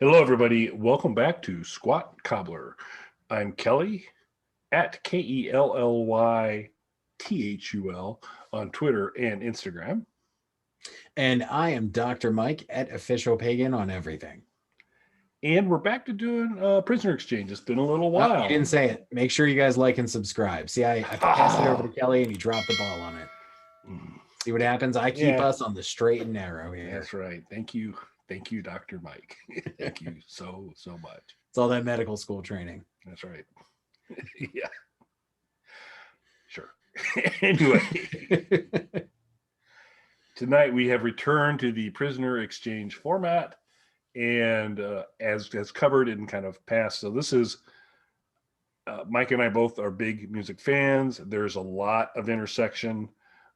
Hello, everybody. Welcome back to Squat Cobbler. I'm Kelly at KELLYTHUL on Twitter and Instagram. And I am Dr. Mike at Official Pagan on everything. And we're back to doing Prisoner Exchange. It's been a little Oh, while. you didn't say it. Make sure you guys like and subscribe. See, I passed it over to Kelly and he dropped the ball on it. See what happens? I keep us on the straight and narrow here. That's right. Thank you. Thank you, Dr. Mike. Thank you so much. It's all that medical school training. That's right. Yeah. Sure. Anyway. Tonight we have returned to the Prisoner Exchange format, and as covered in kind of past. So this is Mike and I both are big music fans. There's a lot of intersection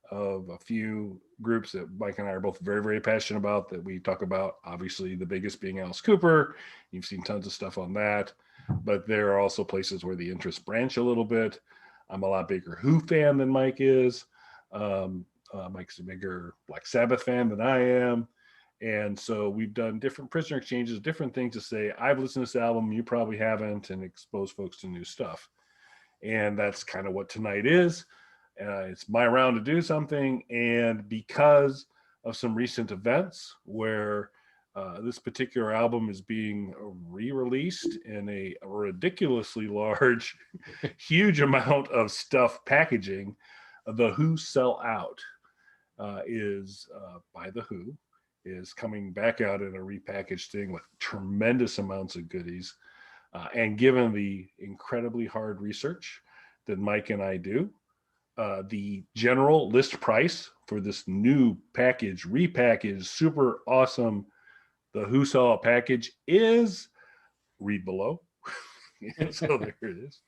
of a few groups that Mike and I are both very, very passionate about that we talk about. Obviously, the biggest being Alice Cooper. You've seen tons of stuff on that, but there are also places where the interests branch a little bit. I'm a lot bigger Who fan than Mike is. Mike's a bigger Black Sabbath fan than I am. And so we've done different Prisoner Exchanges, different things to say, I've listened to this album, you probably haven't, and expose folks to new stuff. And that's kind of what tonight is. It's my round to do something. And because of some recent events where this particular album is being re-released in a ridiculously large, huge amount of stuff packaging, The Who Sell Out is by The Who, is coming back out in a repackaged thing with tremendous amounts of goodies. And given the incredibly hard research that Mike and I do, the general list price for this new package, repackaged, super awesome, The Who Sell Out package is read below. So there it is.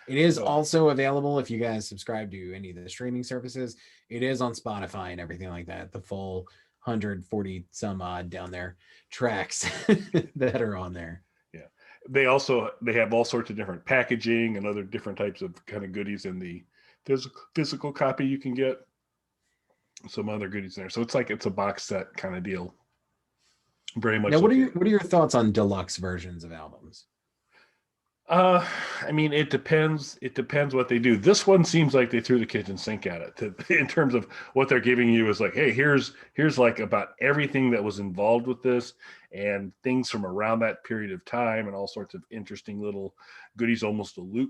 It is also available if you guys subscribe to any of the streaming services. It is on Spotify and everything like that. The full 140 some odd down there tracks that are on there. Yeah. They have all sorts of different packaging and other different types of kind of goodies in the physical copy you can get. Some other goodies there. So it's a box set kind of deal. Very much. Now, what are your thoughts on deluxe versions of albums? I mean, it depends. It depends what they do. This one seems like they threw the kitchen sink at it in terms of what they're giving you is like, hey, here's like about everything that was involved with this and things from around that period of time and all sorts of interesting little goodies, almost a Who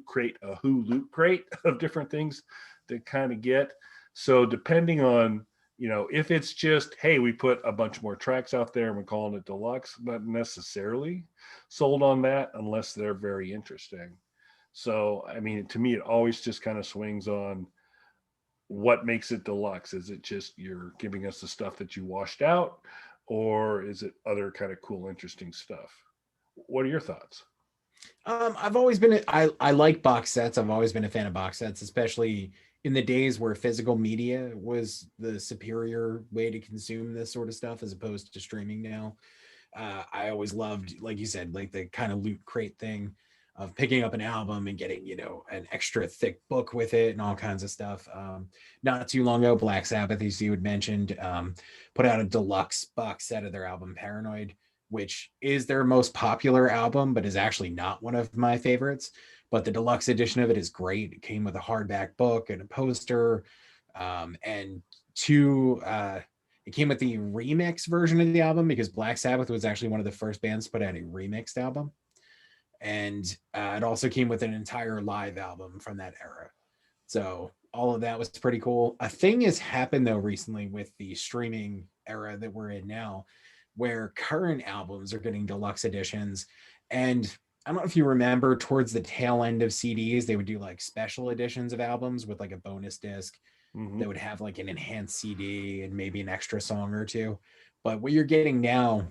loot crate of different things to kind of get. So depending on, if it's just, hey, we put a bunch more tracks out there and we're calling it deluxe, not necessarily sold on that unless they're very interesting. So, I mean, to me, it always just kind of swings on what makes it deluxe. Is it just you're giving us the stuff that you washed out, or is it other kind of cool, interesting stuff? What are your thoughts? I've always been, I like box sets. I've always been a fan of box sets, especially in the days where physical media was the superior way to consume this sort of stuff as opposed to streaming now. I always loved, like you said, like the kind of loot crate thing of picking up an album and getting, an extra thick book with it and all kinds of stuff. Not too long ago, Black Sabbath, as you had mentioned, put out a deluxe box set of their album Paranoid, which is their most popular album, but is actually not one of my favorites. But the deluxe edition of it is great. It came with a hardback book and a poster, and it came with the remix version of the album because Black Sabbath was actually one of the first bands to put out a remixed album. And it also came with an entire live album from that era. So all of that was pretty cool. A thing has happened, though, recently with the streaming era that we're in now, where current albums are getting deluxe editions. And I don't know if you remember towards the tail end of CDs, they would do like special editions of albums with like a bonus disc that would have like an enhanced CD and maybe an extra song or two. But what you're getting now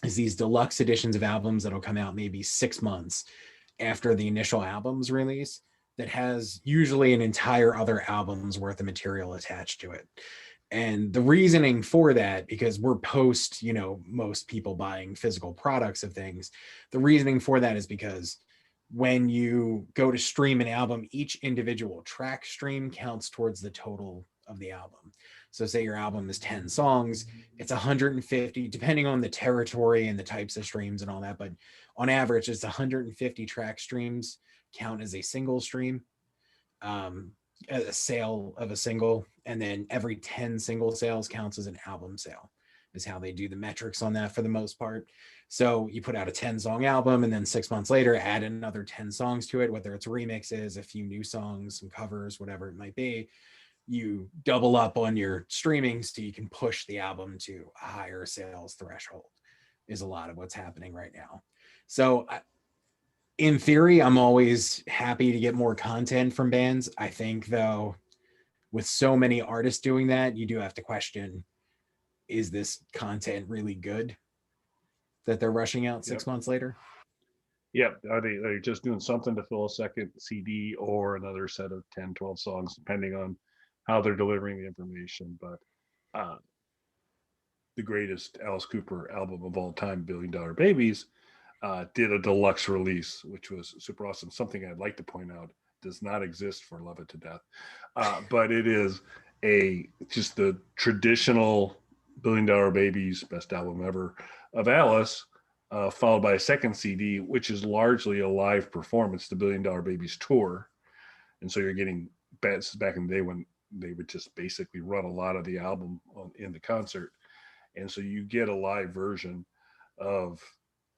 is these deluxe editions of albums that'll come out maybe 6 months after the initial album's release that has usually an entire other album's worth of material attached to it. And the reasoning for that, because we're post, most people buying physical products of things, the reasoning for that is because when you go to stream an album, each individual track stream counts towards the total of the album. So say your album is 10 songs, it's 150, depending on the territory and the types of streams and all that. But on average, it's 150 track streams count as a single stream, a sale of a single. And then every 10 single sales counts as an album sale, is how they do the metrics on that for the most part. So you put out a 10-song album, and then 6 months later, add another 10 songs to it, whether it's remixes, a few new songs, some covers, whatever it might be. You double up on your streaming so you can push the album to a higher sales threshold, is a lot of what's happening right now. So in theory, I'm always happy to get more content from bands. I think, though, with so many artists doing that, you do have to question, is this content really good that they're rushing out 6 months later? Yep. Are they just doing something to fill a second CD or another set of 10, 12 songs, depending on how they're delivering the information? But the greatest Alice Cooper album of all time, Billion Dollar Babies, did a deluxe release, which was super awesome. Something I'd like to point out does not exist for Love It to Death, but it is just the traditional Billion Dollar Babies, best album ever of Alice, followed by a second CD, which is largely a live performance, the Billion Dollar Babies tour. And so you're getting, back in the day when they would just basically run a lot of the album in the concert. And so you get a live version of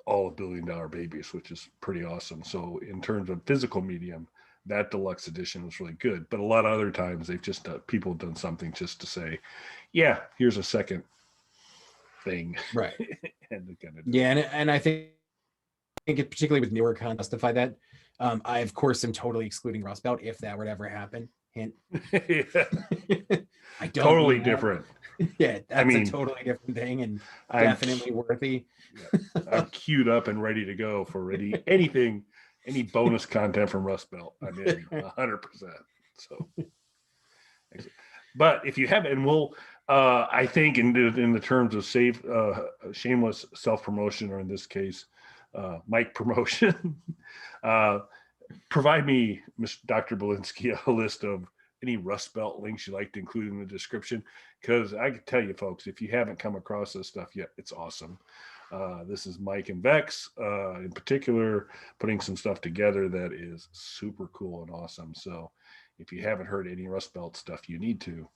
all of Billion Dollar Babies, which is pretty awesome. So in terms of physical medium, that deluxe edition was really good. But a lot of other times they've just people have done something just to say, yeah, here's a second thing. Right. And kind of and I think it, particularly with newer content, justify that. I, of course, am totally excluding Rust Belt if that were to ever happen. Hint. I don't totally different. Yeah, that's a totally different thing, and definitely worthy. I'm queued up and ready to go for anything, any bonus content from Rust Belt. I'm in 100%. So, but if you haven't, and we'll, I think in the terms of shameless self-promotion, or in this case, mic promotion, provide me, Dr. Belinsky, a list of any Rust Belt links you'd like to include in the description, because I can tell you, folks, if you haven't come across this stuff yet, it's awesome. This is Mike and Vex, in particular, putting some stuff together that is super cool and awesome. So if you haven't heard any Rust Belt stuff, you need to.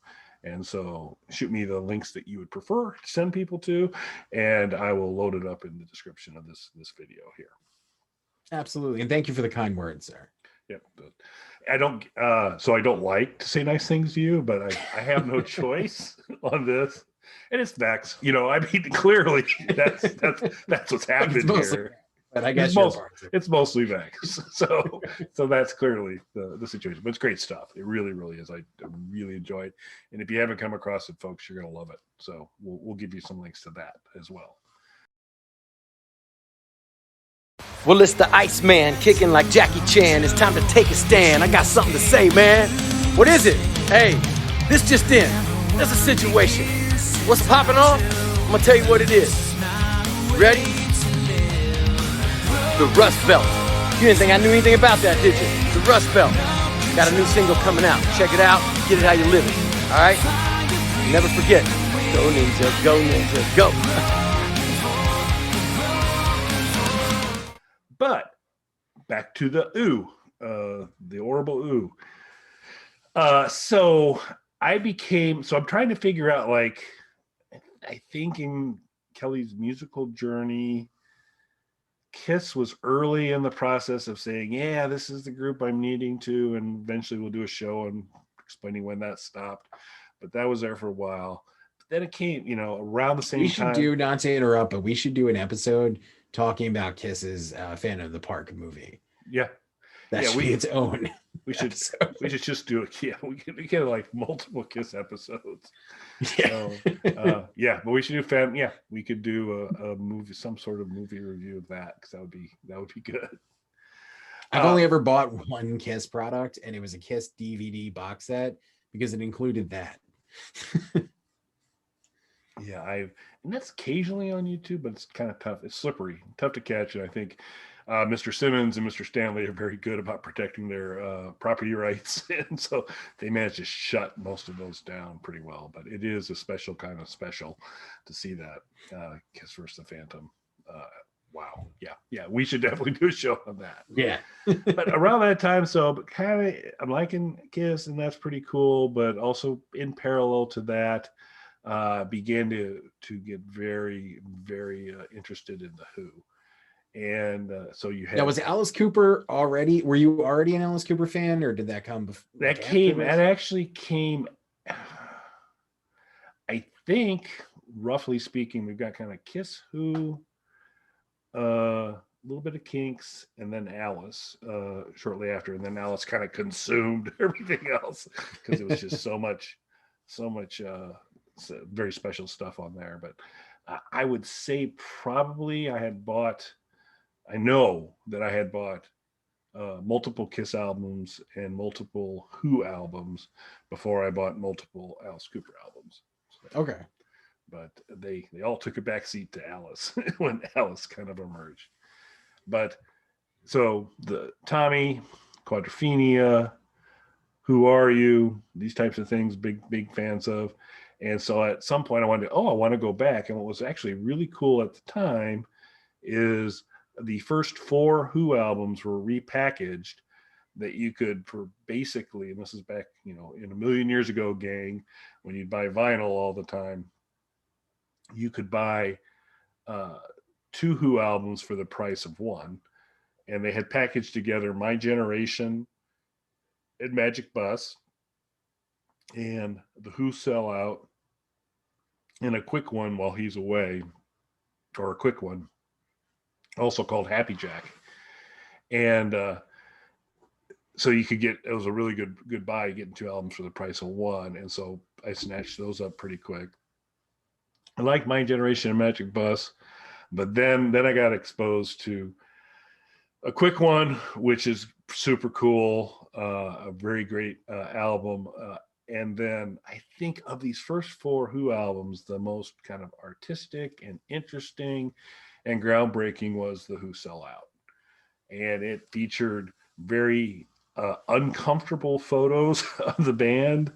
And so shoot me the links that you would prefer to send people to, and I will load it up in the description of this video here. Absolutely. And thank you for the kind words, sir. Yep. I don't like to say nice things to you, but I have no choice on this. And it's Vex. I mean, clearly that's what's happened here. But I guess it's mostly Vex. So that's clearly the situation. But it's great stuff. It really, really is. I really enjoy it. And if you haven't come across it, folks, you're gonna love it. So we'll give you some links to that as well. Well, it's the Iceman kicking like Jackie Chan. It's time to take a stand. I got something to say, man. What is it? Hey, this just in. There's a situation. What's popping off? I'm gonna tell you what it is. Ready? The Rust Belt. You didn't think I knew anything about that, did you? The Rust Belt. Got a new single coming out. Check it out. Get it how you live it. All right? Never forget. Go Ninja, go Ninja, go. But back to the the horrible ooh. So I'm trying to figure out, like, I think in Kelly's musical journey, Kiss was early in the process of saying, yeah, this is the group I'm needing to, and eventually we'll do a show and explaining when that stopped. But that was there for a while. But then it came, around the same time. Not to interrupt, but we should do an episode talking about Kiss's Phantom of the Park movie. Yeah. That should be its own. We should just do it. Yeah, we get like multiple Kiss episodes. Yeah. So, but we should do Phantom. Yeah, we could do a movie, some sort of movie review of that, because that would be good. I've only ever bought one Kiss product, and it was a Kiss DVD box set because it included that. Yeah, and that's occasionally on YouTube, but it's kind of tough. It's slippery, tough to catch. And I think Mr. Simmons and Mr. Stanley are very good about protecting their property rights, and so they managed to shut most of those down pretty well. But it is a special kind of special to see that Kiss vs. the Phantom. Wow, yeah, we should definitely do a show on that. Yeah. But around that time, so but kind of I'm liking Kiss, and that's pretty cool. But also in parallel to that, began to get very interested in the Who. And so you had Now, was Alice Cooper already? Were you already an Alice Cooper fan, or did that come before? that came? That actually came. I think, roughly speaking, we've got kind of Kiss, Who, a little bit of Kinks, and then Alice shortly after, and then Alice kind of consumed everything else because it was just so much very special stuff on there. But I would say probably I know that I had bought multiple Kiss albums and multiple Who albums before I bought multiple Alice Cooper albums. So, Okay. but they all took a backseat to Alice when Alice kind of emerged. But so the Tommy, Quadrophenia, Who Are You? These types of things, big fans of. And so at some point I want to go back. And what was actually really cool at the time is the first 4 Who albums were repackaged that you could, for basically, and this is back, in a million years ago, gang, when you'd buy vinyl all the time, you could buy 2 Who albums for the price of 1. And they had packaged together My Generation and Magic Bus and the Who Sell Out and a quick one while he's away, or a quick one also called Happy Jack. And so you could it was a really good buy, getting 2 albums for the price of 1. And so I snatched those up pretty quick. I like My Generation and Magic Bus, but then I got exposed to a quick one, which is super cool, a very great album. And then I think of these first 4 Who albums, the most kind of artistic and interesting and groundbreaking was the Who Sell Out. And it featured very uncomfortable photos of the band,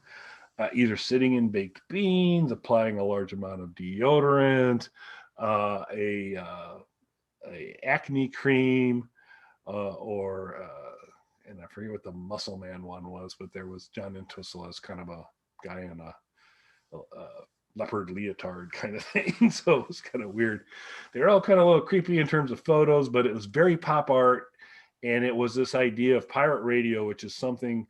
either sitting in baked beans, applying a large amount of deodorant, a acne cream, and I forget what the Muscle Man one was, but there was John Entwistle as kind of a guy in a leopard leotard kind of thing. So it was kind of weird. They're all kind of a little creepy in terms of photos, but it was very pop art. And it was this idea of pirate radio, which is something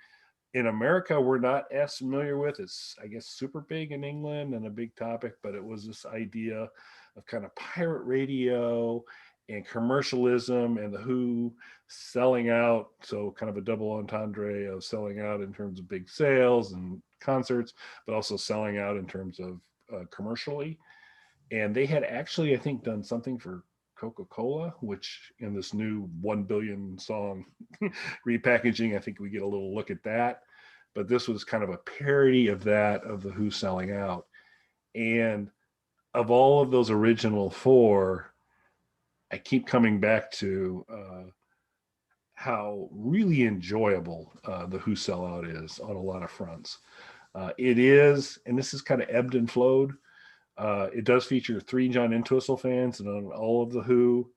in America we're not as familiar with. It's, I guess, super big in England and a big topic, but it was this idea of kind of pirate radio and commercialism and the Who selling out. So kind of a double entendre of selling out in terms of big sales and concerts, but also selling out in terms of commercially. And they had actually, I think, done something for Coca-Cola, which in this new 1 billion song repackaging, I think we get a little look at that. But this was kind of a parody of that, of the Who selling out. And of all of those original 4, I keep coming back to how really enjoyable the Who Sellout is on a lot of fronts. It is, and this is kind of ebbed and flowed. It does feature 3 John Entwistle fans, and on all of the Who,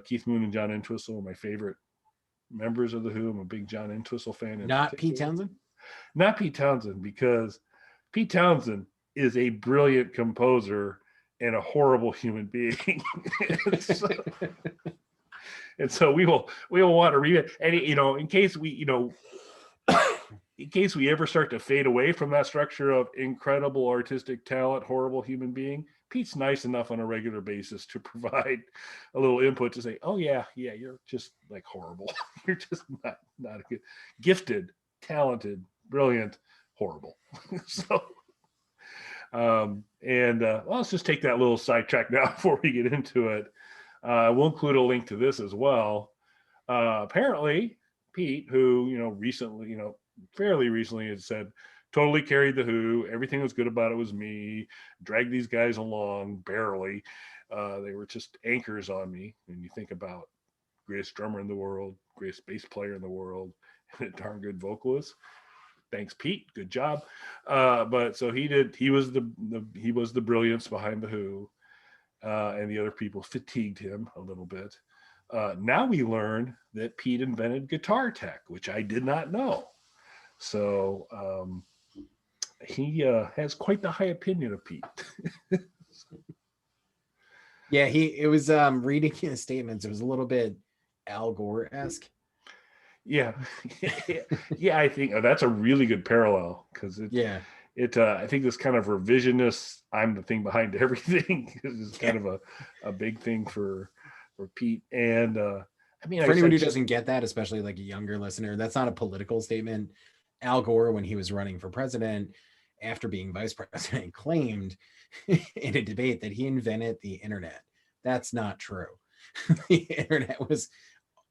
Keith Moon and John Entwistle are my favorite members of the Who. I'm a big John Entwistle fan. Not Pete Townshend? Not Pete Townshend, because Pete Townshend is a brilliant composer and a horrible human being. and so we will want to read it. And in case we ever start to fade away from that structure of incredible artistic talent, horrible human being, Pete's nice enough on a regular basis to provide a little input to say, oh yeah, you're just like horrible. You're just not a good, gifted, talented, brilliant, horrible. So let's just take that little sidetrack now before we get into it. We'll include a link to this as well. Apparently Pete, who, recently, fairly recently had said, totally carried the Who. Everything was good about it was me. Dragged these guys along barely. They were just anchors on me. When you think about greatest drummer in the world, greatest bass player in the world, and a darn good vocalist. Thanks, Pete. Good job. But so he did. He was the brilliance behind the Who, and the other people fatigued him a little bit. Now we learn that Pete invented guitar tech, which I did not know. So he has quite the high opinion of Pete. Yeah, it was reading his statements, it was a little bit Al Gore-esque. Yeah. Yeah, I think that's a really good parallel, because I think this kind of revisionist, I'm the thing behind everything is kind of a big thing for Pete. And I mean, for anyone who doesn't get that, especially like a younger listener, that's not a political statement. Al Gore, when he was running for president after being vice president, claimed in a debate that he invented the internet. That's not true. The internet was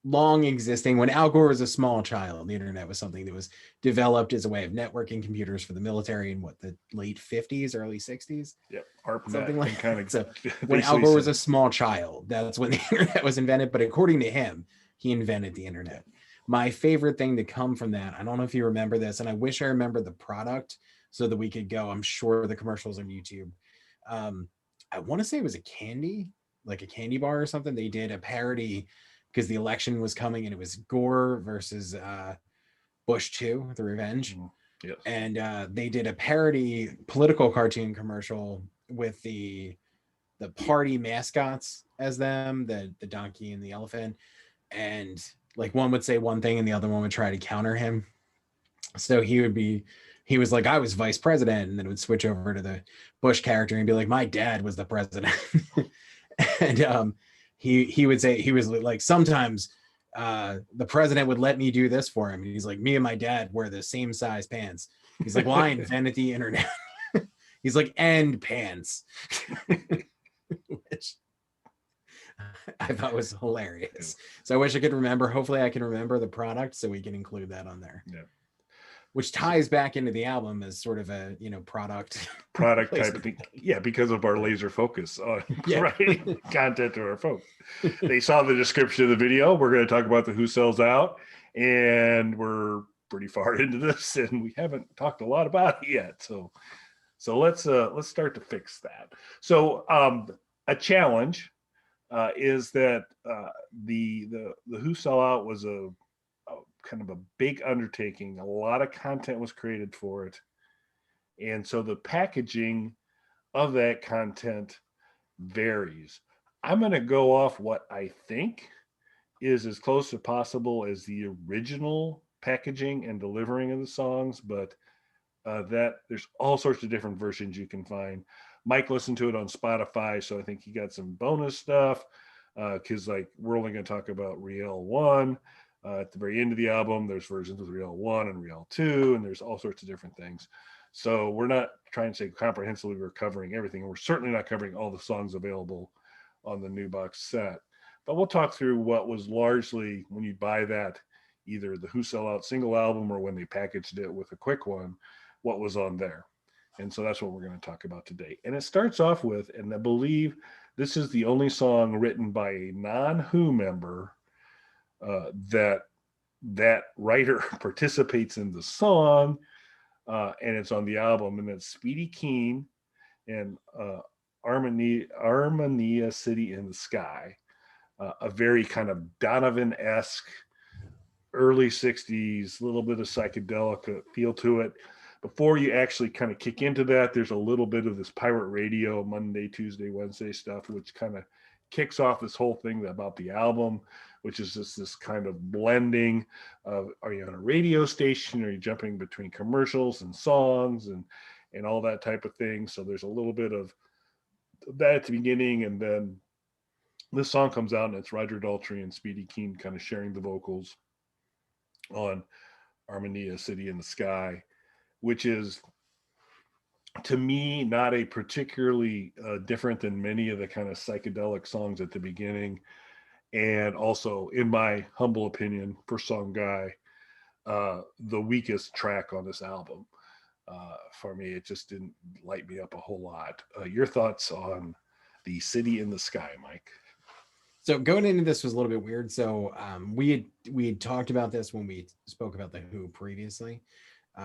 long existing. When Al Gore was a small child, the internet was something that was developed as a way of networking computers for the military in the late 50s, early 60s. Yeah, ARPANET, something like kind of. So when Al Gore was a small child, that's when the internet was invented. But according to him, he invented the internet. My favorite thing to come from that, I don't know if you remember this, and I wish I remember the product so that we could go. I'm sure the commercials on YouTube. I want to say it was a candy bar or something. They did a parody because the election was coming, and it was Gore versus Bush 2, The Revenge. Yes. And they did a parody political cartoon commercial with the party mascots as them, the donkey and the elephant. And like one would say one thing and the other one would try to counter him. So he was like, I was vice president, and then it would switch over to the Bush character and be like, my dad was the president. And he would say, he was like, sometimes the president would let me do this for him. And he's like, me and my dad wear the same size pants. He's like, well, I invented the internet. He's like, and pants. Which I thought was hilarious. So I wish I could remember. Hopefully I can remember the product so we can include that on there. Yeah. Which ties back into the album as sort of a, product type of thing. Yeah, because of our laser focus on writing content to our folks. They saw the description of the video. We're going to talk about the Who Sells Out, and we're pretty far into this, and we haven't talked a lot about it yet. So let's start to fix that. So a challenge is that the Who Sell Out was a kind of a big undertaking. A lot of content was created for it, and so the packaging of that content varies. I'm going to go off what I think is as close as possible as the original packaging and delivering of the songs, but that there's all sorts of different versions you can find. Mike listened to it on Spotify, so I think he got some bonus stuff, because like we're only going to talk about Riel 1. At the very end of the album, there's versions with Riel 1 and Riel 2, and there's all sorts of different things. So we're not trying to say comprehensively we're covering everything. We're certainly not covering all the songs available on the new box set. But we'll talk through what was largely, when you buy that, either the Who Sell Out single album or when they packaged it with a quick one, what was on there. And so that's what we're going to talk about today. And it starts off with, and I believe this is the only song written by a non-Who member that writer participates in the song, and it's on the album, and it's Speedy Keen and Armenia City in the Sky, a very kind of Donovan-esque early 60s, little bit of psychedelic feel to it. Before you actually kind of kick into that, there's a little bit of this pirate radio Monday, Tuesday, Wednesday stuff, which kind of kicks off this whole thing about the album, which is just this kind of blending of, are you on a radio station? Are you jumping between commercials and songs and all that type of thing? So there's a little bit of that at the beginning, and then this song comes out and it's Roger Daltrey and Speedy Keen kind of sharing the vocals on Armenia City in the Sky, which is, to me, not a particularly different than many of the kind of psychedelic songs at the beginning. And also, in my humble opinion, for song guy, the weakest track on this album. For me, it just didn't light me up a whole lot. Your thoughts on the City in the Sky, Mike? So going into this was a little bit weird. So we had talked about this when we spoke about the Who previously,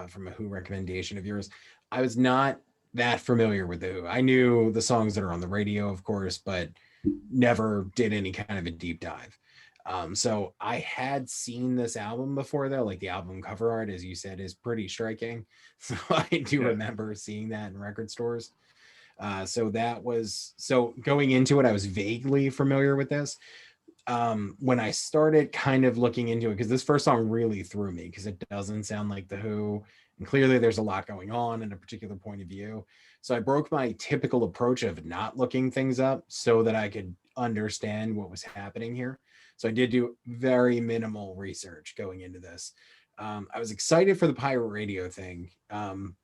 from a Who recommendation of yours. I was not that familiar with the Who. I knew the songs that are on the radio, of course, but never did any kind of a deep dive. So I had seen this album before, though. Like the album cover art, as you said, is pretty striking. So I do remember seeing that in record stores. So going into it, I was vaguely familiar with this. When I started kind of looking into it, because this first song really threw me because it doesn't sound like the Who, and clearly there's a lot going on in a particular point of view. So I broke my typical approach of not looking things up so that I could understand what was happening here. So I did do very minimal research going into this. I was excited for the pirate radio thing.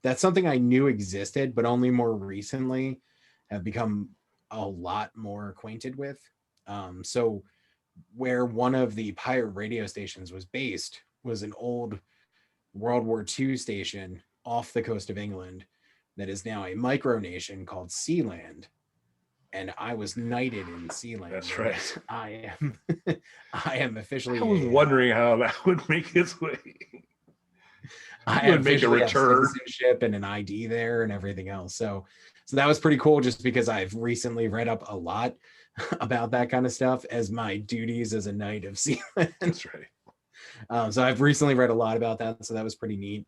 That's something I knew existed, but only more recently have become a lot more acquainted with. So where one of the pirate radio stations was based was an old World War II station off the coast of England that is now a micronation called Sealand. And I was knighted in Sealand. That's right. I am officially. I was wondering how that would make its way. I would make a return, citizenship and an ID there and everything else. So that was pretty cool. Just because I've recently read up a lot about that kind of stuff as my duties as a knight of Sealand. That's right. So I've recently read a lot about that. So that was pretty neat.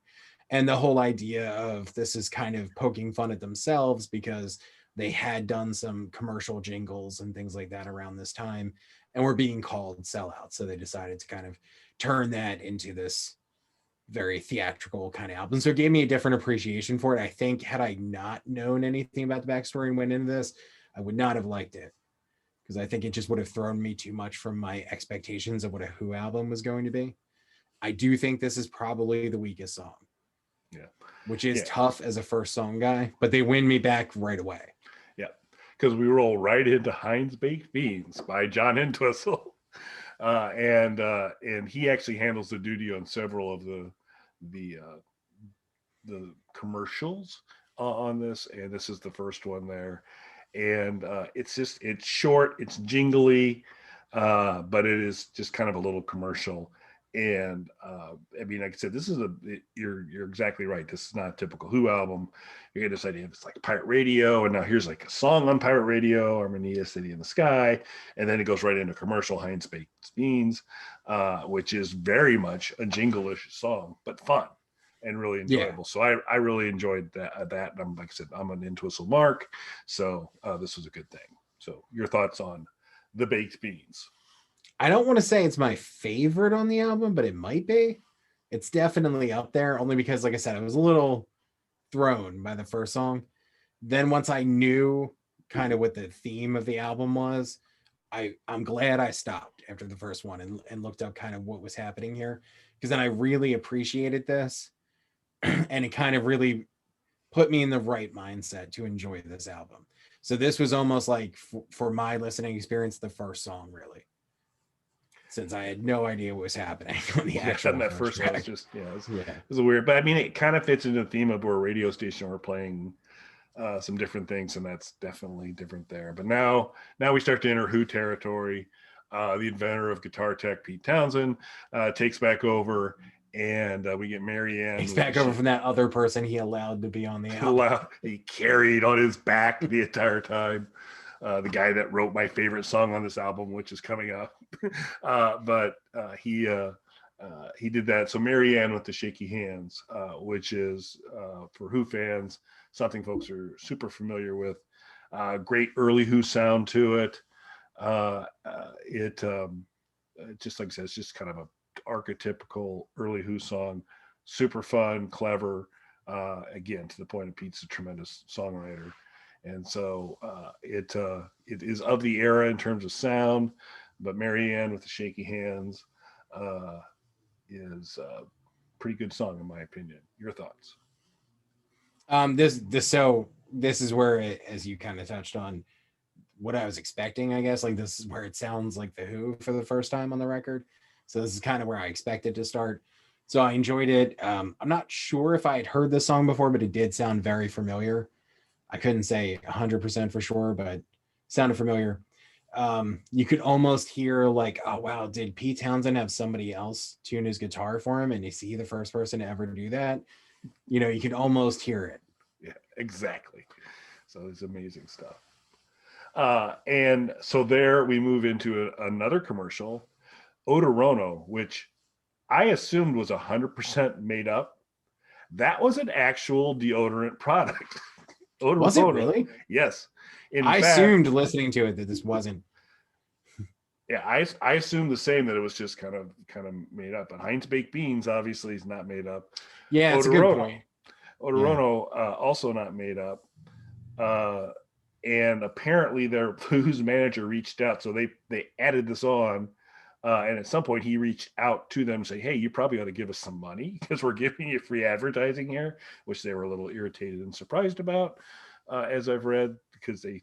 And the whole idea of this is kind of poking fun at themselves because they had done some commercial jingles and things like that around this time and were being called sellouts. So they decided to kind of turn that into this very theatrical kind of album. So it gave me a different appreciation for it. I think had I not known anything about the backstory and went into this, I would not have liked it because I think it just would have thrown me too much from my expectations of what a Who album was going to be. I do think this is probably the weakest song. Yeah. Which is tough as a first song guy, but they win me back right away. Because we roll right into Heinz Baked Beans by John Entwistle. And he actually handles the duty on several of the commercials on this, and this is the first one there. And it's short, it's jingly, but it is just kind of a little commercial. And I mean, like I said, this is you're exactly right. This is not a typical Who album. You get this idea of it's like pirate radio, and now here's like a song on pirate radio, Armenia City in the Sky, and then it goes right into commercial Heinz Baked Beans, which is very much a jingle-ish song, but fun and really enjoyable. So I really enjoyed that. And like I said, I'm an Entwistle mark, so this was a good thing. So your thoughts on the Baked Beans? I don't want to say it's my favorite on the album, but it might be. It's definitely up there, only because, like I said, I was a little thrown by the first song. Then once I knew kind of what the theme of the album was, I'm glad I stopped after the first one and looked up kind of what was happening here, because then I really appreciated this, and it kind of really put me in the right mindset to enjoy this album. So this was almost like, for my listening experience, the first song, really. Since I had no idea what was happening on the actual that first track. Was just it was weird, but I mean, it kind of fits into the theme of we're a radio station, we're playing some different things, and that's definitely different there. But now we start to enter Who territory. The inventor of guitar tech, Pete Townshend, takes back over, and we get Marianne. He's back over from that other person he allowed to be on the album. He carried on his back the entire time. The guy that wrote my favorite song on this album, which is coming up. But he did that. So Marianne with the shaky hands, which is for Who fans, something folks are super familiar with. Great early Who sound to it. Just like I said, it's just kind of a archetypical early Who song. Super fun, clever. Again, to the point of Pete's a tremendous songwriter. And so it is of the era in terms of sound, but Marianne with the shaky hands is a pretty good song in my opinion. Your thoughts? This is where as you kind of touched on what I was expecting, I guess. Like this is where it sounds like the Who for the first time on the record. So this is kind of where I expected to start. So I enjoyed it. I'm not sure if I had heard this song before, but it did sound very familiar. I couldn't say 100% for sure, but sounded familiar. You could almost hear like, oh wow, did Pete Townsend have somebody else tune his guitar for him? And is he the first person to ever do that? You know, you could almost hear it. Yeah, exactly. So it's amazing stuff. And so there we move into another commercial, Odorono, which I assumed was 100% made up. That was an actual deodorant product. Odorono. Was it really? Yes. I assumed listening to it that this wasn't. Yeah, I assumed the same, that it was just kind of made up. But Heinz baked beans obviously is not made up. Yeah, it's a good point. Odorono also not made up. And apparently their blues manager reached out, so they added this on. And at some point he reached out to them and say, hey, you probably ought to give us some money because we're giving you free advertising here, which they were a little irritated and surprised about, as I've read, because they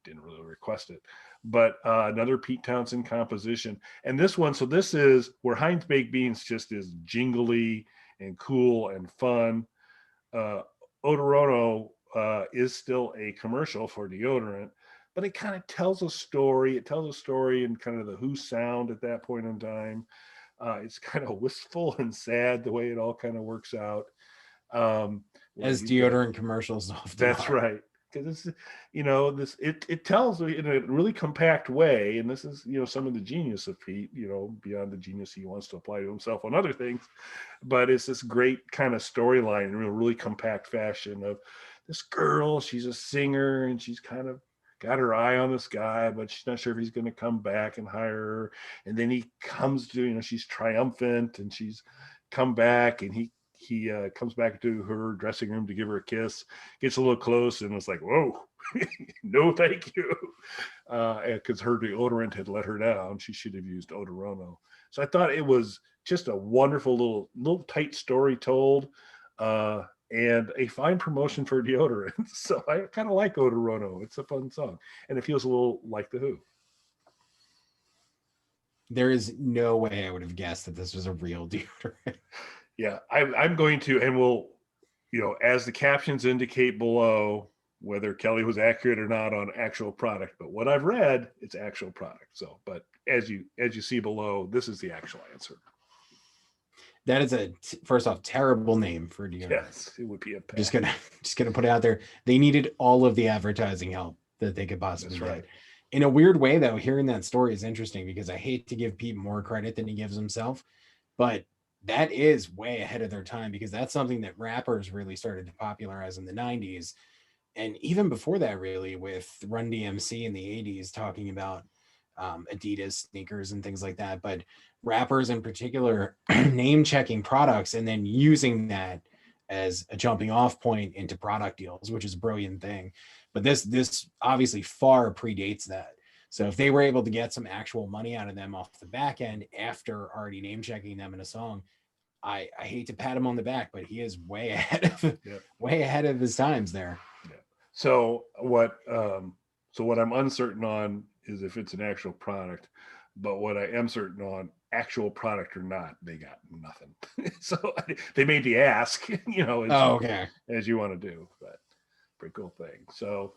didn't really request it. But another Pete Townshend composition. And this one, so this is where Heinz baked beans just is jingly and cool and fun. Odorono is still a commercial for deodorant, but it kind of tells a story. It tells a story in kind of the Who sound at that point in time. It's kind of wistful and sad the way it all kind of works out. As deodorant commercials often That's are. right. Because it's, it tells in a really compact way, and this is, some of the genius of Pete, beyond the genius he wants to apply to himself on other things, but it's this great kind of storyline in a really compact fashion of this girl. She's a singer and she's kind of got her eye on this guy, but she's not sure if he's going to come back and hire her. And then he comes to, she's triumphant and she's come back, and he comes back to her dressing room to give her a kiss, gets a little close, and it's like, whoa, no, thank you. Because her deodorant had let her down. She should have used Odorono. So I thought it was just a wonderful little tight story told, and a fine promotion for deodorant. So I kind of like Odorono. It's a fun song, and it feels a little like The Who. There is no way I would have guessed that this was a real deodorant. Yeah, I'm going to, and we'll, as the captions indicate below, whether Kelly was accurate or not on actual product, but what I've read, it's actual product. So, but as you see below, this is the actual answer. That is first off, terrible name for a deodorant. Yes, it would be a just gonna put it out there. They needed all of the advertising help that they could possibly get. Right. In a weird way, though, hearing that story is interesting because I hate to give Pete more credit than he gives himself, but that is way ahead of their time, because that's something that rappers really started to popularize in the 90s. And even before that, really, with Run DMC in the 80s, talking about Adidas sneakers and things like that. But rappers in particular name checking products and then using that as a jumping off point into product deals, which is a brilliant thing. But this obviously far predates that. So if they were able to get some actual money out of them off the back end after already name checking them in a song, I hate to pat him on the back, but he is way ahead of his times there. Yeah. So what I'm uncertain on is if it's an actual product, but what I am certain on, actual product or not, they got nothing. So they made the ask, as you want to do, but pretty cool thing. So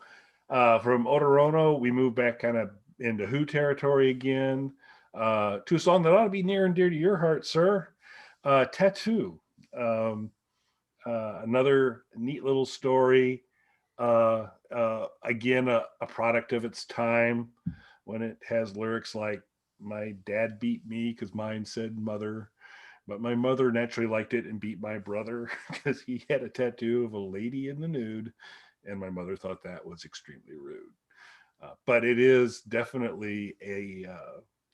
from Odorono, we move back kind of into Who territory again, to a song that ought to be near and dear to your heart, sir. Tattoo. Another neat little story. Again, a product of its time, when it has lyrics like, my dad beat me because mine said mother, but my mother naturally liked it and beat my brother because he had a tattoo of a lady in the nude, and my mother thought that was extremely rude. But it is definitely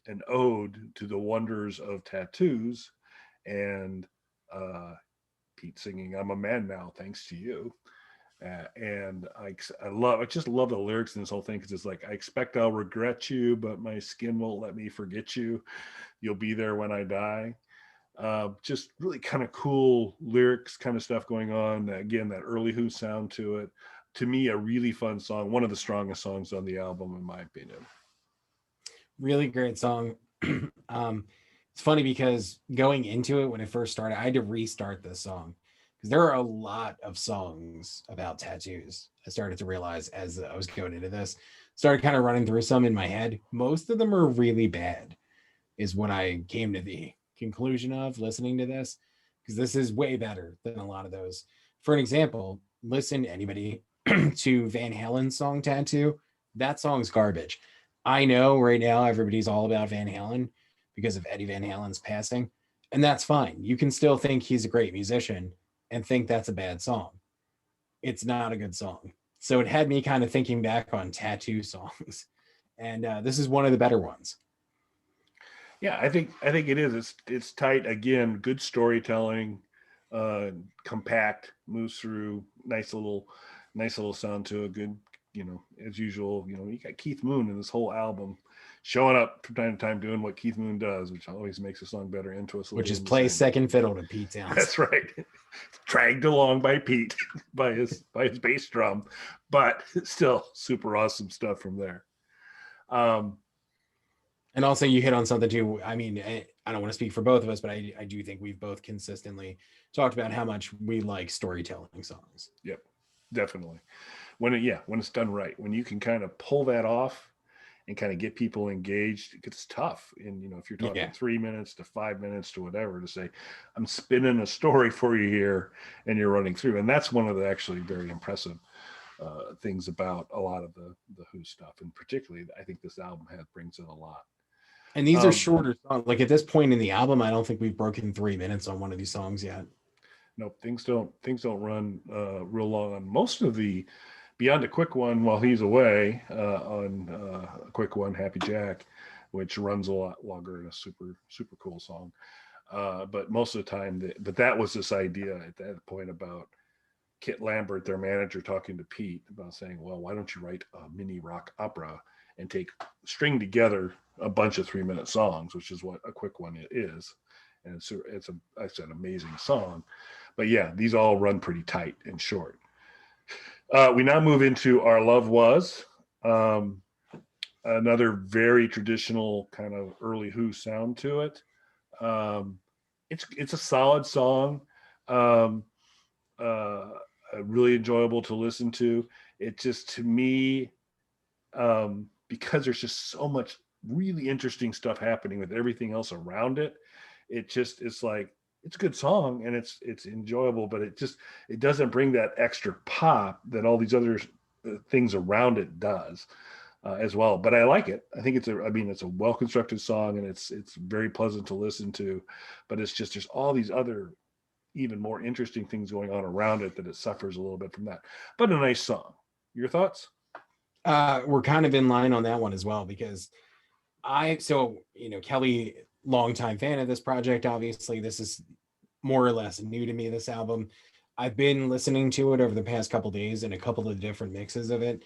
an ode to the wonders of tattoos, and Pete singing, I'm a man now thanks to you. And I just love the lyrics in this whole thing, because it's like, I expect I'll regret you, but my skin won't let me forget you. You'll be there when I die. Just really kind of cool lyrics, kind of stuff going on. Again, that early Who sound to it. To me, a really fun song, one of the strongest songs on the album, in my opinion. Really great song. It's funny because going into it, when it first started, I had to restart this song because there are a lot of songs about tattoos. I started to realize as I was going into this, started kind of running through some in my head. Most of them are really bad, is what I came to the conclusion of listening to this, because this is way better than a lot of those. For an example, listen, anybody, to Van Halen's song Tattoo. That song's garbage. I know right now everybody's all about Van Halen because of Eddie Van Halen's passing, and that's fine. You can still think he's a great musician and think that's a bad song. It's not a good song. So it had me kind of thinking back on tattoo songs, and this is one of the better ones. Yeah, I think it is. It's tight again. Good storytelling, compact, moves through. Nice little sound to a good. As usual. You got Keith Moon in this whole album, showing up from time to time doing what Keith Moon does, which always makes a song better into us. Which is play second fiddle to Pete Townshend. That's right. Dragged along by Pete by his bass drum, but still super awesome stuff from there. And also you hit on something too. I mean, I don't want to speak for both of us, but I do think we've both consistently talked about how much we like storytelling songs. Yep, definitely. When it's done right, when you can kind of pull that off and kind of get people engaged, it gets tough. And, if you're talking 3 minutes to 5 minutes to whatever, to say, I'm spinning a story for you here and you're running through. And that's one of the actually very impressive things about a lot of the Who stuff. And particularly, I think this album brings it a lot. And these are shorter songs. Like at this point in the album, I don't think we've broken 3 minutes on one of these songs yet. Nope, things don't run real long on most of the, beyond a quick one while he's away, on a quick one, Happy Jack, which runs a lot longer and a super, super cool song. But most of the time, but that was this idea at that point about Kit Lambert, their manager, talking to Pete about saying, well, why don't you write a mini rock opera and string together a bunch of 3-minute songs, which is what a quick one is. And it's an amazing song. But yeah, these all run pretty tight and short. We now move into Our Love Was, another very traditional kind of early Who sound to it. It's a solid song, really enjoyable to listen to. It just, to me, because there's just so much really interesting stuff happening with everything else around it, it's like, it's a good song and it's enjoyable, but it doesn't bring that extra pop that all these other things around it does as well. But I like it. I think it's a well-constructed song and it's very pleasant to listen to, but it's just, there's all these other even more interesting things going on around it that it suffers a little bit from that, but a nice song. Your thoughts? We're kind of in line on that one as well, because Kelly, longtime fan of this project, obviously this is more or less new to me, this album. I've been listening to it over the past couple days in a couple of different mixes of it,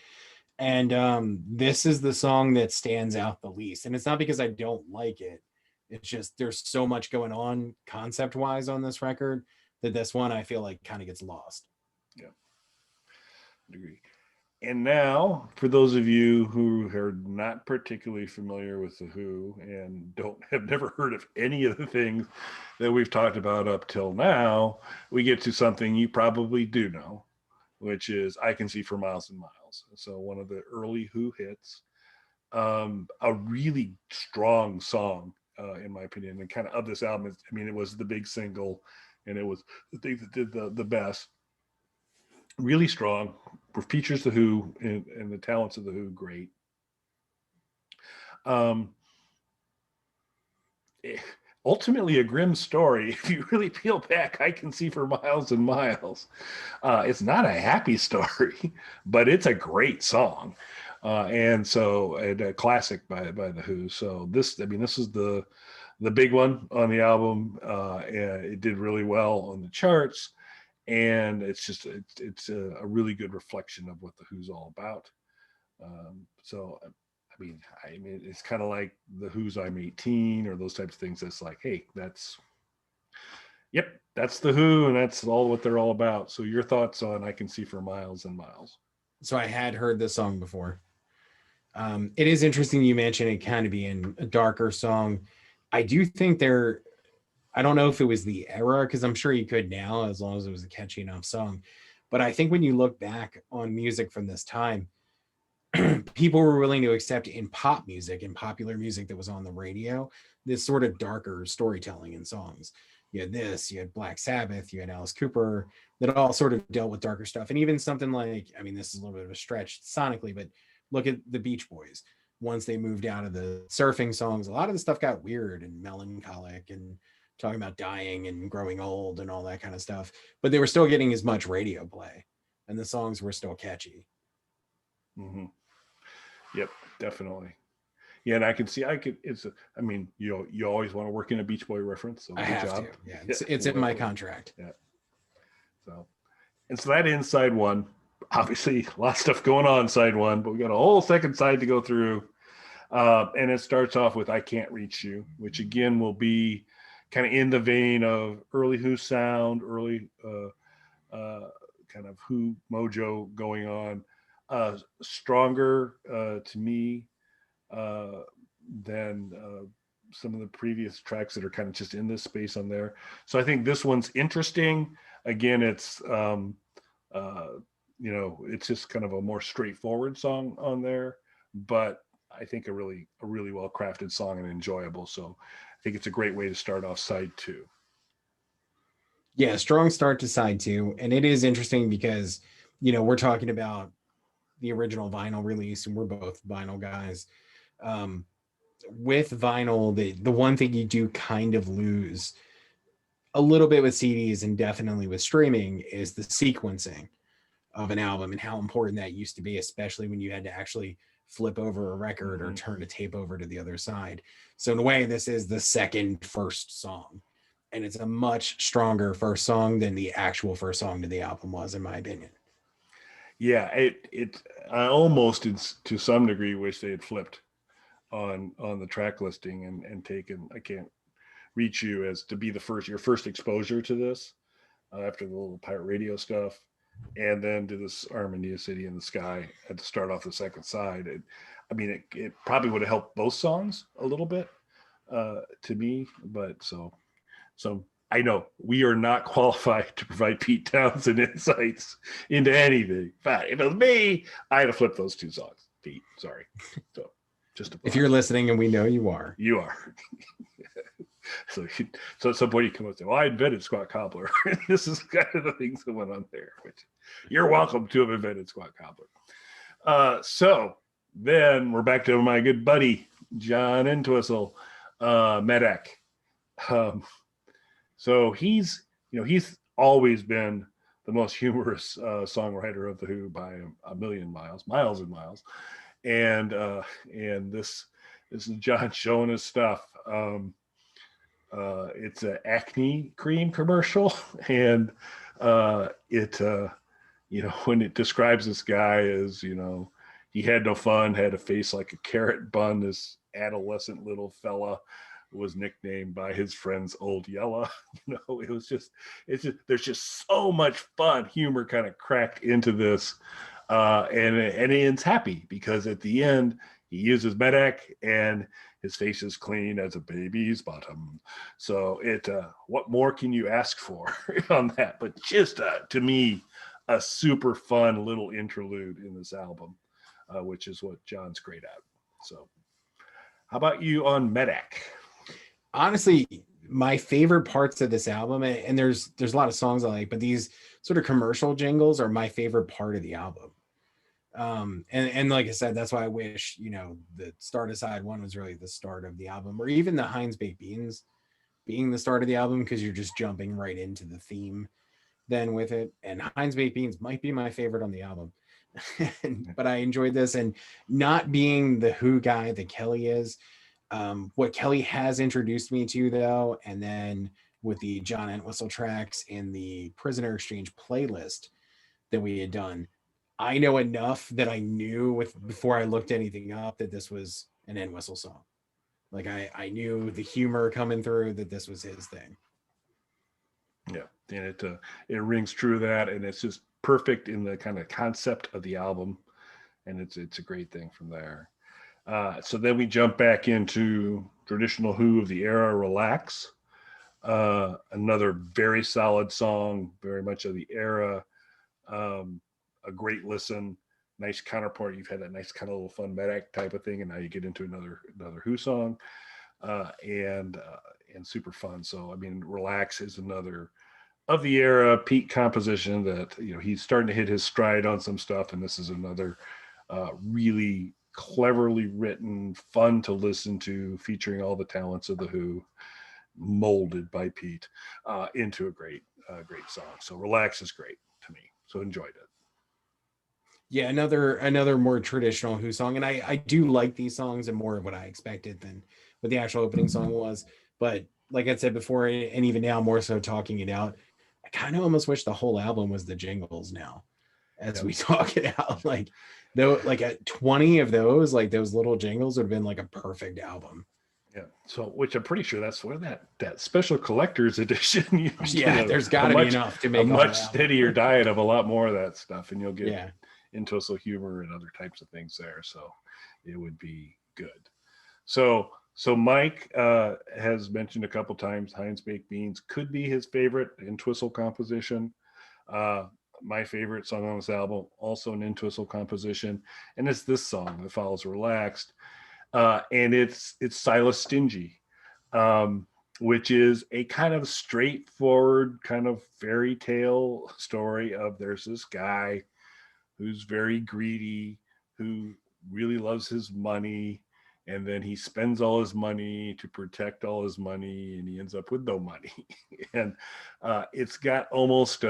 and this is the song that stands out the least. And it's not because I don't like it, it's just there's so much going on concept wise on this record that this one I feel like kind of gets lost. Yeah, I agree. And now, for those of you who are not particularly familiar with the Who and have never heard of any of the things that we've talked about up till now, we get to something you probably do know, which is "I Can See for Miles and Miles." So one of the early Who hits, a really strong song, in my opinion, and kind of this album. It was the big single, and it was the thing that did the best. Really strong, features the Who and the talents of the Who great. Ultimately a grim story. If you really peel back, I Can See for Miles and Miles. It's not a happy story, but it's a great song. And a classic by the Who. So this is the big one on the album. And it did really well on the charts. And it's a really good reflection of what the Who's all about. It's kind of like the Who's I'm 18 or those types of things. That's like, hey, that's the Who, and that's all what they're all about. So your thoughts on I Can See for Miles and Miles? So I had heard this song before. It is interesting you mentioned it kind of being a darker song. I do think I don't know if it was the era, because I'm sure you could now as long as it was a catchy enough song. But I think when you look back on music from this time, people were willing to accept in pop music and popular music that was on the radio this sort of darker storytelling in songs. You had this, you had Black Sabbath, you had Alice Cooper, that all sort of dealt with darker stuff. And even something like, I mean, this is a little bit of a stretch sonically, but look at the Beach Boys. Once they moved out of the surfing songs, a lot of the stuff got weird and melancholic and talking about dying and growing old and all that kind of stuff. But they were still getting as much radio play and the songs were still catchy. Mm-hmm. Yep, definitely. Yeah, and I can see. I mean, you always want to work in a Beach Boy reference. So I have job. to. Yeah, it's in my contract. Yeah. So that ends side one. Obviously, a lot of stuff going on side one, but we got a whole second side to go through. And it starts off with "I Can't Reach You," which again will be kind of in the vein of early Who sound, early kind of Who mojo going on. Stronger to me than some of the previous tracks that are kind of just in this space on there. So I think this one's interesting. Again, it's it's just kind of a more straightforward song on there, but I think a really well crafted song and enjoyable. So I think it's a great way to start off side two. Yeah, strong start to side two. And it is interesting because, we're talking about the original vinyl release and we're both vinyl guys. With vinyl, the one thing you do kind of lose a little bit with CDs and definitely with streaming is the sequencing of an album and how important that used to be, especially when you had to actually flip over a record or turn a tape over to the other side. So in a way, this is the first song, and it's a much stronger first song than the actual first song to the album was, in my opinion. Yeah, I almost to some degree wish they had flipped on the track listing and taken "I Can't Reach You" as to be your first exposure to this after the little pirate radio stuff, and then to this Armenia City in the Sky at to start off the second side. It probably would have helped both songs a little bit to me, but so I know we are not qualified to provide Pete Townshend insights into anything. But if it was me, I'd have flipped those two songs. Pete, sorry. So if you're listening, and we know you are, So at some point you come up and say, "Well, I invented Squat Cobbler." This is kind of the things that went on there, which you're welcome to have invented Squat Cobbler. So then we're back to my good buddy, John Entwistle, Medak. So he's always been the most humorous songwriter of the Who by a million miles and miles. And this is John showing his stuff. It's an acne cream commercial, and when it describes this guy as, he had no fun, had a face like a carrot bun, this adolescent little fella was nicknamed by his friends Old Yella. It's just there's just so much fun humor kind of cracked into this, and he ends happy because at the end he uses Medak and his face is clean as a baby's bottom. So what more can you ask for on that? But just to me, a super fun little interlude in this album, which is what John's great at. So how about you on Medak? Honestly, my favorite parts of this album, and there's a lot of songs I like, but these sort of commercial jingles are my favorite part of the album. And like I said, that's why I wish, the start of side one was really the start of the album, or even the Heinz Baked Beans being the start of the album, because you're just jumping right into the theme then with it. And Heinz Baked Beans might be my favorite on the album. But I enjoyed this, and not being the Who guy that Kelly is. What Kelly has introduced me to, though, and then with the John Entwistle tracks and the Prisoner Exchange playlist that we had done, I know enough that I knew before I looked anything up that this was an Entwistle song. Like I knew the humor coming through, that this was his thing. Yeah, and it rings true that, and it's just perfect in the kind of concept of the album, and it's a great thing from there. So then we jump back into traditional Who of the era, Relax. Another very solid song, very much of the era. A great listen, nice counterpoint. You've had that nice kind of little fun Medak type of thing, and now you get into another Who song, and super fun. So I mean, Relax is another of the era Pete composition that he's starting to hit his stride on some stuff, and this is another really cleverly written, fun to listen to, featuring all the talents of the Who, molded by Pete into a great song. So Relax is great to me. So enjoyed it. Yeah, another more traditional Who song, and I do like these songs and more of what I expected than what the actual opening song was. But like I said before, and even now more so talking it out, I kind of almost wish the whole album was the Jingles now, as we talk it out. Like though, like at 20 of those, like those little jingles would have been like a perfect album. Yeah. So, which I'm pretty sure that's where that special collector's edition. There's got to be enough to make a much steadier diet of a lot more of that stuff, and you'll get into humor and other types of things there. So, it would be good. So Mike has mentioned a couple times Heinz Baked Beans could be his favorite Entwistle composition. My favorite song on this album, also an Entwistle composition, and it's this song that follows Relaxed. And it's Silas Stingy, which is a kind of straightforward kind of fairy tale story of there's this guy who's very greedy, who really loves his money, and then he spends all his money to protect all his money, and he ends up with no money. And it's got almost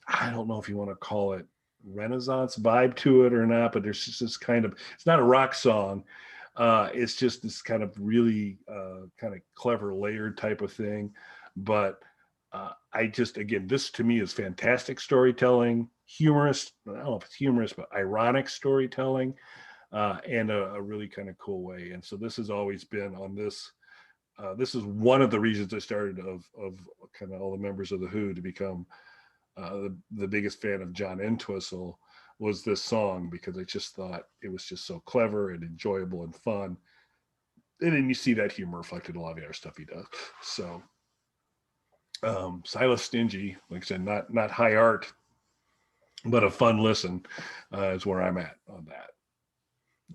I don't know if you want to call it Renaissance vibe to it or not, but there's just this kind of, it's not a rock song. It's just this kind of really kind of clever layered type of thing. But again, this to me is fantastic storytelling, humorous. I don't know if it's humorous, but ironic storytelling, and a really kind of cool way. And so this has always been on this. This is one of the reasons I started of kind of all the members of the Who to become the biggest fan of John Entwistle, was this song, because I just thought it was just so clever and enjoyable and fun. And then you see that humor reflected in a lot of the other stuff he does. So Silas Stingy, like I said, not high art, but a fun listen is where I'm at on that.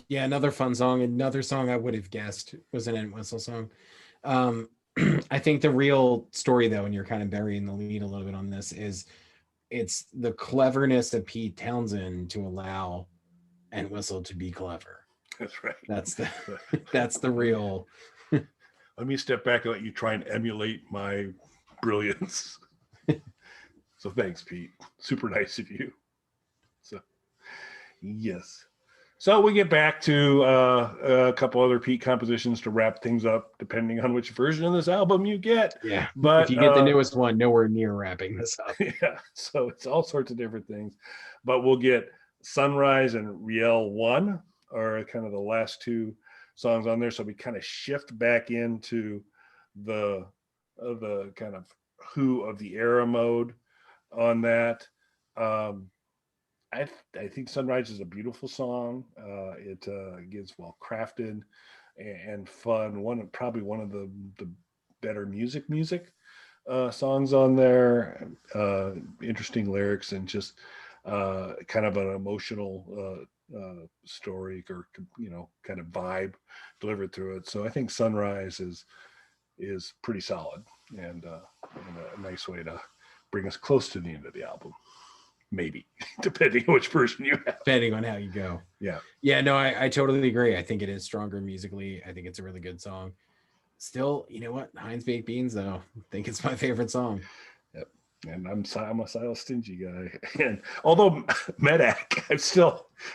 Yeah, another fun song. Another song I would have guessed was an Entwistle song. I think the real story, though, and you're kind of burying the lead a little bit on this, is it's the cleverness of Pete Townshend to allow Entwistle to be clever. That's right. That's the real. Let me step back and let you try and emulate my brilliance. So thanks, Pete. Super nice of you. So yes. So we get back to a couple other Pete compositions to wrap things up, depending on which version of this album you get. Yeah, but if you get the newest one, nowhere near wrapping this up. Yeah, so it's all sorts of different things. But we'll get Sunrise and Riel 1 are kind of the last two songs on there. So we kind of shift back into the kind of Who of the era mode on that. I think Sunrise is a beautiful song. It gets well crafted and fun. Probably one of the better music songs on there. Interesting lyrics and just kind of an emotional story, or kind of vibe delivered through it. So I think Sunrise is pretty solid and a nice way to bring us close to the end of the album. Maybe, depending on which version you have. Depending on how you go. Yeah, no, I totally agree. I think it is stronger musically. I think it's a really good song. Still, you know what? Heinz Baked Beans, though, I think it's my favorite song. Yep. And I'm a Silas Stingy guy. And although Medak,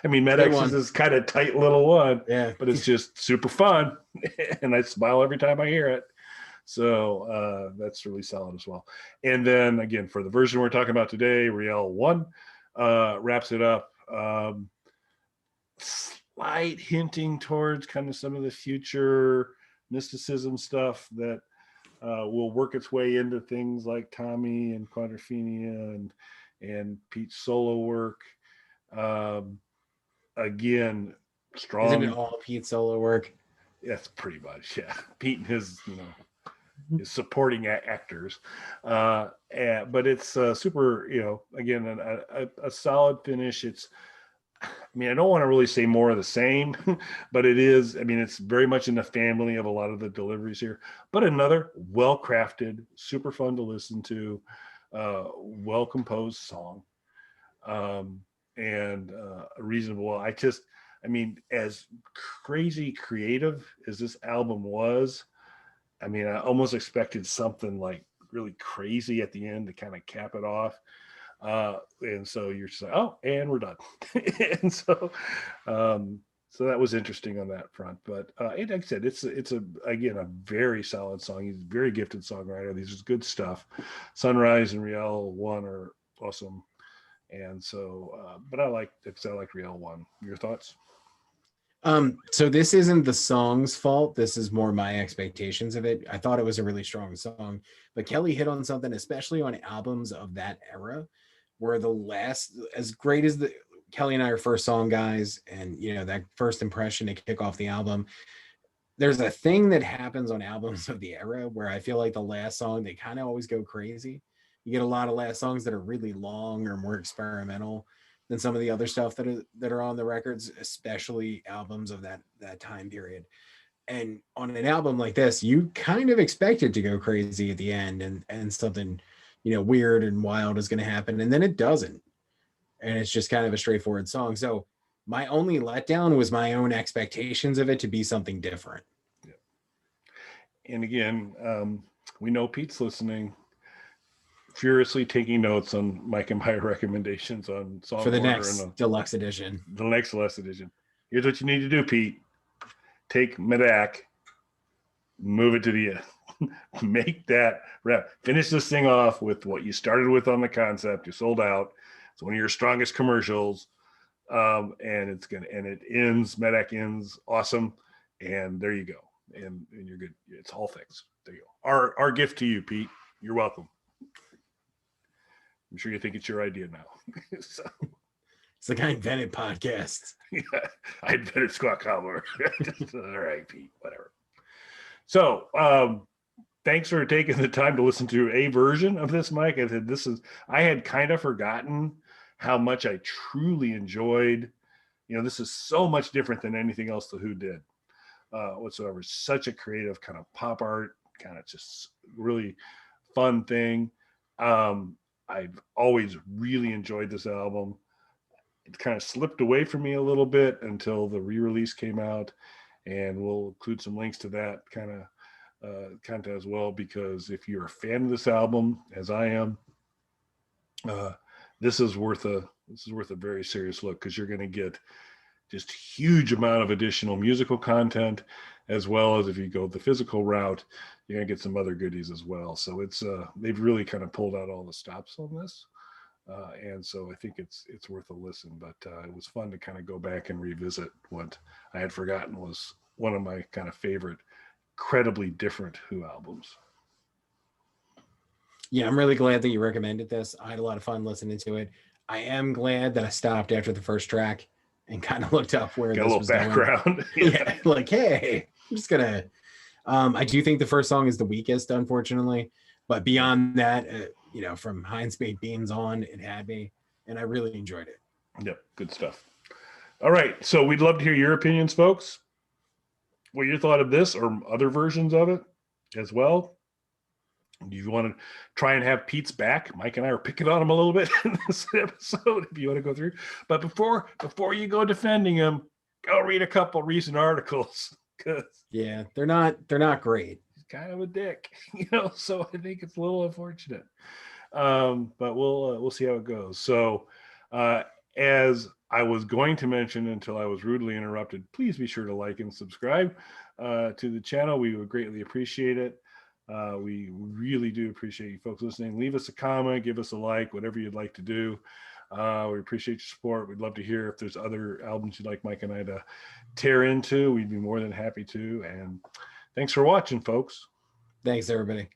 Medak is this kind of tight little one. Yeah. But it's just super fun. And I smile every time I hear it. So that's really solid as well. And then again, for the version we're talking about today, Riel 1 wraps it up. Slight hinting towards kind of some of the future mysticism stuff that will work its way into things like Tommy and Quadrophenia and Pete's solo work. Again, strong. Isn't it all Pete's solo work? That's pretty much, yeah. Pete and his, supporting actors. But it's super, again, a solid finish. I mean, I don't want to really say more of the same, but it is, I mean, it's very much in the family of a lot of the deliveries here, but another well-crafted, super fun to listen to, well-composed song, and reasonable. I mean, as crazy creative as this album was, I mean, I almost expected something like really crazy at the end to kind of cap it off. And so you're just like, oh, and we're done. And so that was interesting on that front. But like I said, it's again a very solid song. He's a very gifted songwriter. These are good stuff. Sunrise and Riel 1 are awesome. And so, but I like Riel 1. Your thoughts? So this isn't the song's fault. This is more my expectations of it. I thought it was a really strong song, but Kelly hit on something, especially on albums of that era, where as great as Kelly and I are first song guys, and that first impression to kick off the album, there's a thing that happens on albums of the era where I feel like the last song, they kind of always go crazy. You get a lot of last songs that are really long or more experimental than some of the other stuff that are on the records, especially albums of that time period. And on an album like this, you kind of expect it to go crazy at the end, and something weird and wild is going to happen, and then it doesn't, and it's just kind of a straightforward song. So my only letdown was my own expectations of it to be something different. Yeah. And again, we know Pete's listening, furiously taking notes on Mike and my recommendations on song for the order next deluxe edition. The next deluxe edition. Here's what you need to do, Pete. Take Medak, move it to the end. Make that rep. Finish this thing off with what you started with on the concept. You sold out. It's one of your strongest commercials. And it ends, Medak ends awesome. And there you go. And you're good. It's all fixed. There you go. Our gift to you, Pete. You're welcome. I'm sure you think it's your idea now. So, it's like I invented podcasts. Yeah, I invented Squawk Cobbler. All right, Pete, whatever. So thanks for taking the time to listen to a version of this, Mike. I had kind of forgotten how much I truly enjoyed. This is so much different than anything else The Who did whatsoever. Such a creative kind of pop art, kind of just really fun thing. I've always really enjoyed this album. It kind of slipped away from me a little bit until the re-release came out, and we'll include some links to that kind of content as well, because if you're a fan of this album, as I am, this is worth a very serious look, because you're going to get just huge amount of additional musical content, as well as if you go the physical route, you're going to get some other goodies as well. So it's they've really kind of pulled out all the stops on this. And so I think it's worth a listen, but it was fun to kind of go back and revisit what I had forgotten was one of my kind of favorite, incredibly different Who albums. Yeah, I'm really glad that you recommended this. I had a lot of fun listening to it. I am glad that I stopped after the first track and kind of looked up where this was background. Yeah, like, hey, I'm just gonna. I do think the first song is the weakest, unfortunately, but beyond that, from Heinz Baked Beans on, it had me, and I really enjoyed it. Yep, good stuff. All right, so we'd love to hear your opinions, folks. What you thought of this or other versions of it as well. Do you want to try and have Pete's back? Mike and I are picking on him a little bit in this episode, if you want to go through. But before you go defending him, go read a couple recent articles. Yeah, they're not great. He's kind of a dick, so I think it's a little unfortunate. But we'll see how it goes. So as I was going to mention until I was rudely interrupted, please be sure to like and subscribe to the channel. We would greatly appreciate it. We really do appreciate you folks listening. Leave us a comment, give us a like, whatever you'd like to do. We appreciate your support. We'd love to hear if there's other albums you'd like Mike and I to tear into. We'd be more than happy to. And thanks for watching, folks. Thanks, everybody.